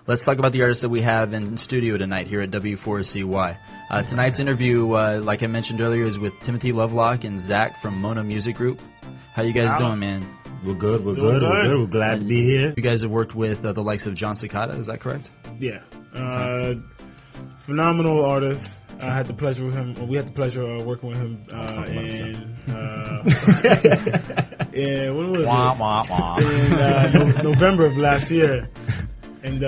Let's talk about the artists that we have in studio tonight here at W4CY. Tonight's interview, like I mentioned earlier, is with Timothy Lovelock and Zach from Mona Music Group. How you guys doing, man? We're good. We're glad to be here. You guys have worked with the likes of John Cicada, is that correct? Yeah. Phenomenal artist. I had the pleasure with him. We had the pleasure of working with him when was it? In November of last year. And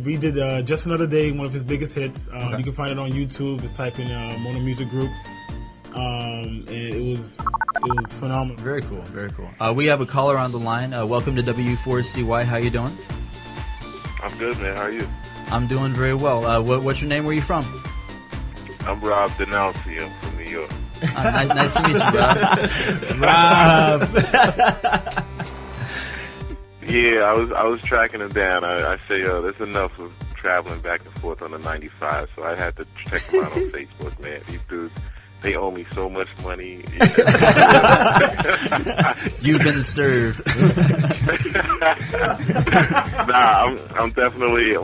we did Just Another Day, one of his biggest hits. You can find it on YouTube. Just type in Mona Music Group. And it was phenomenal. Very cool, very cool. We have a caller on the line. Welcome to W4CY. How you doing? I'm good, man. How are you? I'm doing very well. What's your name? Where are you from? I'm Rob Denalci. I'm from New York. Nice to meet you, Rob. Yeah, I was tracking him down. I say, there's enough of traveling back and forth on the 95, so I had to check him out on Facebook, man. These dudes, they owe me so much money. You've been served. Nah, I'm definitely a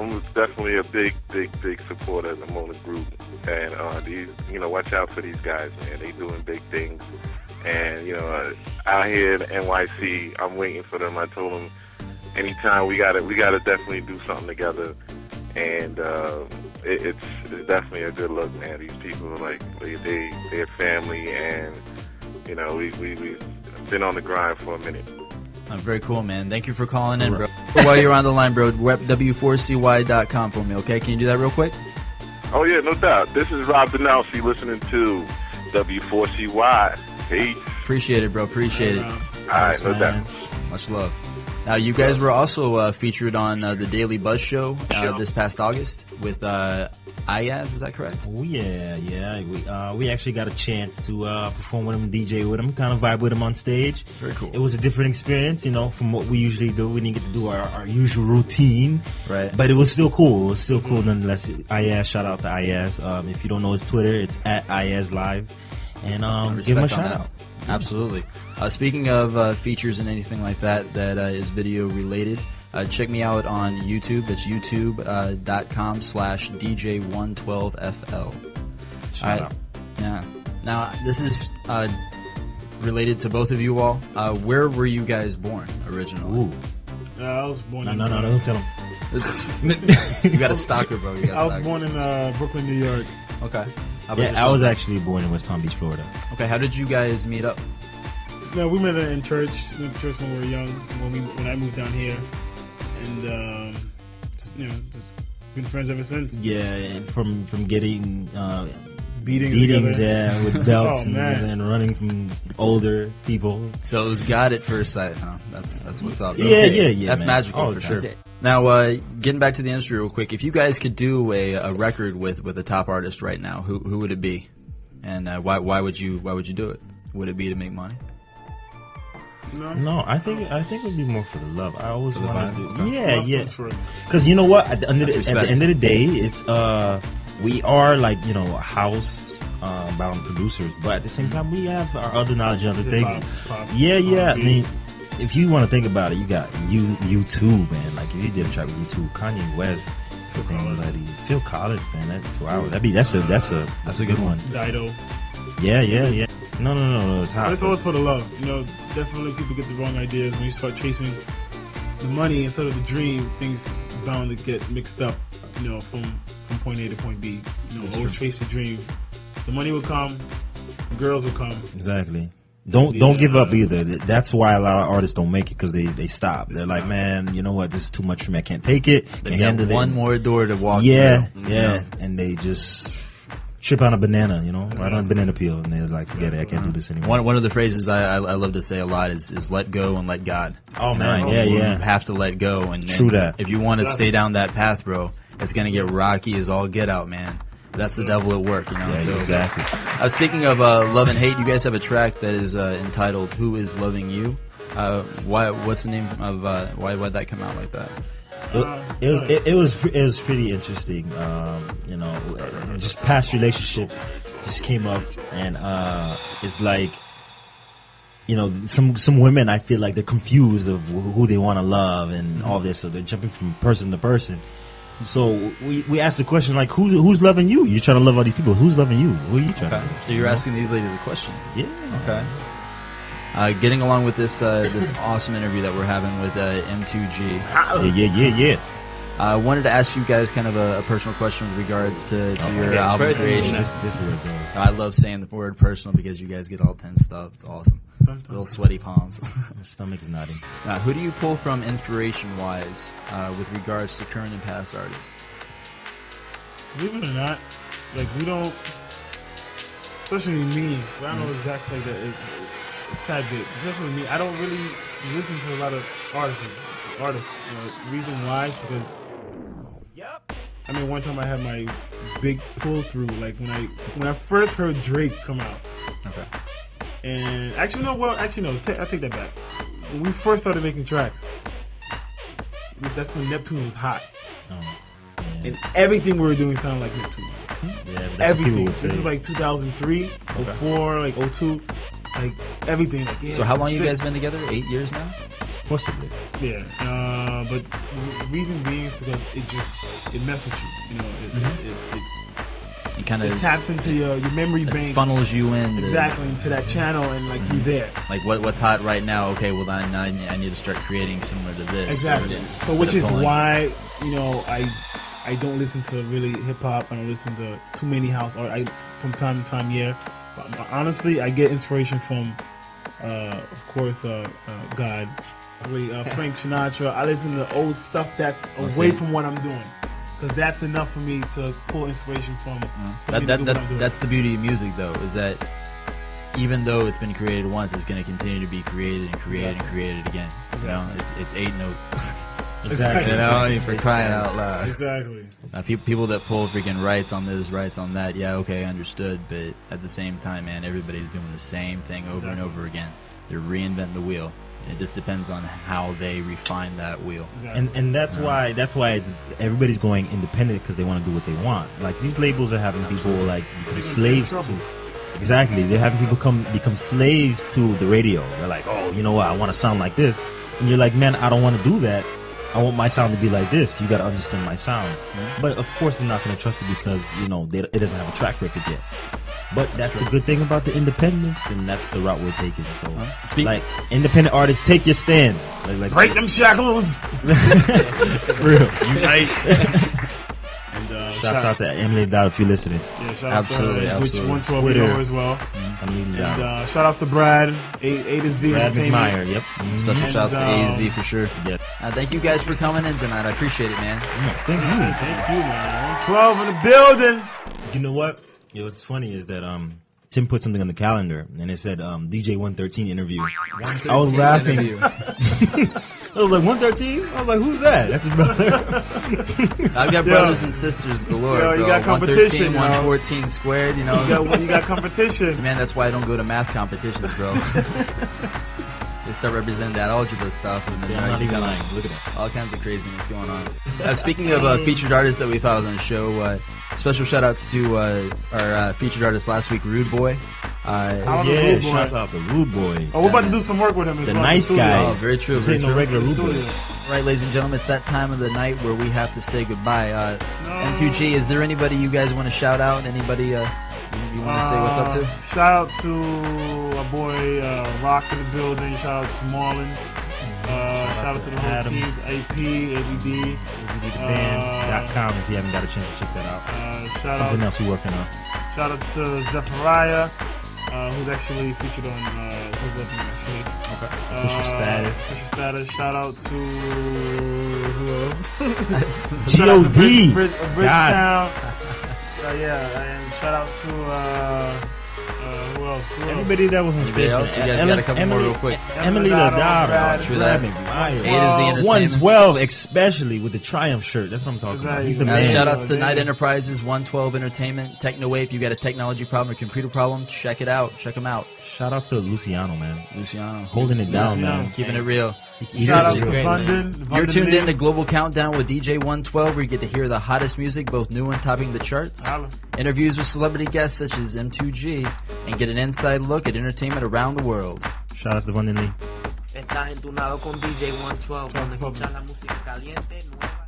big supporter of the Mona Group, and watch out for these guys, man. They doing big things, and out here in NYC, I'm waiting for them. I told them anytime we gotta definitely do something together, and it's definitely a good look, man. These people are they're family, and we've been on the grind for a minute. Very cool, man. Thank you for calling in, bro. While you're on the line, bro, rep W4CY.com for me, okay? Can you do that real quick? Oh, yeah, no doubt. This is Rob Denalci listening to W4CY. Peace. Appreciate it, bro. Appreciate it. All right, no doubt. Much love. Now, you guys were also featured on the Daily Buzz Show this past August with Ayaz, is that correct? Oh, yeah. We actually got a chance to perform with him, DJ with him, kind of vibe with him on stage. Very cool. It was a different experience, from what we usually do. We didn't get to do our usual routine. Right. But it was still cool. It was still cool nonetheless. Ayaz, shout out to Ayaz. If you don't know his Twitter, it's at Ayaz Live. And give him a shout out. Absolutely. Speaking of features and anything like that is video related, check me out on YouTube. It's youtube.com/DJ OneTwelveFL. Shout out. Yeah. Now, this is related to both of you all. Where were you guys born originally? Ooh. I was born in... No, don't tell him. You got a stalker, bro. I was born in Brooklyn, New York. Okay. I was actually born in West Palm Beach, Florida. Okay, how did you guys meet up? No, we met in church. We went to church when we were young. When I moved down here, and just been friends ever since. Yeah, and from getting beatings with belts and running from older people. So it was God at first sight, huh? That's what's up. Yeah. That's man. magical for sure. Now, getting back to the industry real quick, if you guys could do a record with a top artist right now, who would it be, and why would you do it? Would it be to make money? No, I think it would be more for the love. I always want to do. Okay. Yeah. Because you know what? At the end of the day, it's we are house bound producers, but at the same time, we have our other knowledge and other things. Yeah. I mean, if you want to think about it, you got U2, man. Like if you did a track with U2, Kanye West, Phil Collins, man. That's a good one. Dido. Yeah. No. It's hot. But it's always for the love. Definitely people get the wrong ideas when you start chasing the money instead of the dream. Things bound to get mixed up. From point A to point B. Always chase the dream. The money will come. The girls will come. Exactly. Don't give up either. That's why a lot of artists don't make it, because they stop. They're like, man, you know what? This is too much for me. I can't take it. They got one more door to walk through. Yeah. And they just trip on a banana, right on a banana peel, and they're like, forget it, I can't do this anymore. One of the phrases I love to say a lot is let go and let God. Oh, man, yeah. You have to let go. And True that. If you want to stay down that path, bro, it's going to get rocky as all get out, man. That's the devil at work, Yeah, so, exactly. Speaking of love and hate, you guys have a track that is entitled "Who Is Loving You." What's the name of why'd that come out like that? It was pretty interesting. Just past relationships just came up, and it's like you know, some women, I feel like they're confused of who they want to love and all this, so they're jumping from person to person. So we asked the question, like, who's loving you? You're trying to love all these people. Who's loving you? Who are you trying to love? So you're asking these ladies a question. Yeah. Okay. Getting along with this this awesome interview that we're having with M2G. Yeah. I wanted to ask you guys kind of a personal question with regards to your album creation. This is where it goes. I love saying the word personal because you guys get all tense stuff. It's awesome. Little sweaty palms. My stomach is nodding. Now, who do you pull from inspiration-wise with regards to current and past artists? Believe it or not, like, we don't, especially me, but I don't know exactly like that is a tad bit. Especially me, I don't really listen to a lot of artists. Reason why is because I mean, one time I had my big pull through, like when I first heard Drake come out. Okay. And I take that back. When we first started making tracks, that's when Neptunes was hot. And everything we were doing sounded like Neptunes. Yeah, that's everything. This is like 2003, 04, like 02, like everything. Like, yeah, so how long you guys been together? 8 years now? Possibly. Yeah. But the reason being is because it messes with you. You know, it kind of taps into your memory bank, funnels you in into that channel, and like you're there. Like what's hot right now? Okay, well then I need to start creating similar to this. Exactly. So which is why, you know, I don't listen to really hip hop. I don't listen to too many house art. From time to time, yeah. But honestly, I get inspiration from, of course, God, Frank Sinatra. I listen to old stuff that's away from what I'm doing. Because that's enough for me to pull inspiration from. That's the beauty of music, though, is that even though it's been created once, it's going to continue to be created and created and created again. Exactly. You know, it's 8 notes. Exactly. You know, I mean, for crying out loud. Exactly. People that pull freaking rights on this, rights on that, yeah, okay, understood. But at the same time, man, everybody's doing the same thing over and over again. They're reinventing the wheel. It just depends on how they refine that wheel. Exactly. And that's why it's everybody's going independent because they want to do what they want. Like, these labels are having people like become slaves to. Exactly, they're having people become slaves to the radio. They're like, oh, you know what? I want to sound like this, and you're like, man, I don't want to do that. I want my sound to be like this. You got to understand my sound. Mm-hmm. But of course, they're not going to trust it because you know it doesn't have a track record yet. But that's the good thing about the independents, and that's the route we're taking. So, like, independent artists, take your stand. Like break them shackles. Real. Unite. And shouts out to Emily Dowd if you're listening. Yeah, shout out to which OneTwelve as well. And shout out to Brad, A to Z Brad Entertainment. McMyer, yep. Special shouts to AZ for sure. Yep. Thank you guys for coming in tonight. I appreciate it, man. Thank you. Thank you, man. 12 in the building. You know what? What's funny is that Tim put something on the calendar and it said DJ 113 interview. I was laughing. I was like, 113? I was like, who's that? That's his brother. I've got brothers and sisters galore, bro. You got competition, 114 squared, you know. You got competition. Man, that's why I don't go to math competitions, bro. They start representing that algebra stuff, and then I'm not even lying. Look at that. All kinds of craziness going on. Speaking of featured artists that we've had on the show, special shout outs to our featured artist last week, Rude Boy. Shout out to Rude Boy. Oh, we're about to do some work with him as well. The nice guy. Oh, very true. This ain't no regular Rude Boy. Right, ladies and gentlemen, it's that time of the night where we have to say goodbye. M2G, is there anybody you guys want to shout out? Anybody you want to say what's up to? Shout out to our boy Rock in the building. Shout out to Marlon. Shout out to the whole team, to AP, ABD. ABDband.com if you haven't got a chance to check that out. Something else we're working on. Shout outs to Zephariah, who's actually featured on who's looking actually. Okay. Official status. Shout out to who else? G.O.D. Bridgetown. And shout outs to who else? Everybody that was on stage. You guys got a couple more real quick. Emily Ladaro. True that. A to Z Entertainment. 112, especially with the Triumph shirt. That's what I'm talking about. He's the man. Shout outs to Night Enterprises, 112 Entertainment, TechnoWave. If you got a technology problem or computer problem, check it out. Check them out. Shout outs to Luciano, man. Luciano. Holding it down, man. Keeping it real. Shout out to London. You're tuned in to Global Countdown with DJ OneTwelve, where you get to hear the hottest music, both new and topping the charts. Interviews with celebrity guests such as M2G, and get an inside look at entertainment around the world. Shout out to Abundantly. Estás entunado con DJ OneTwelve, donde escuchas la música caliente, nueva.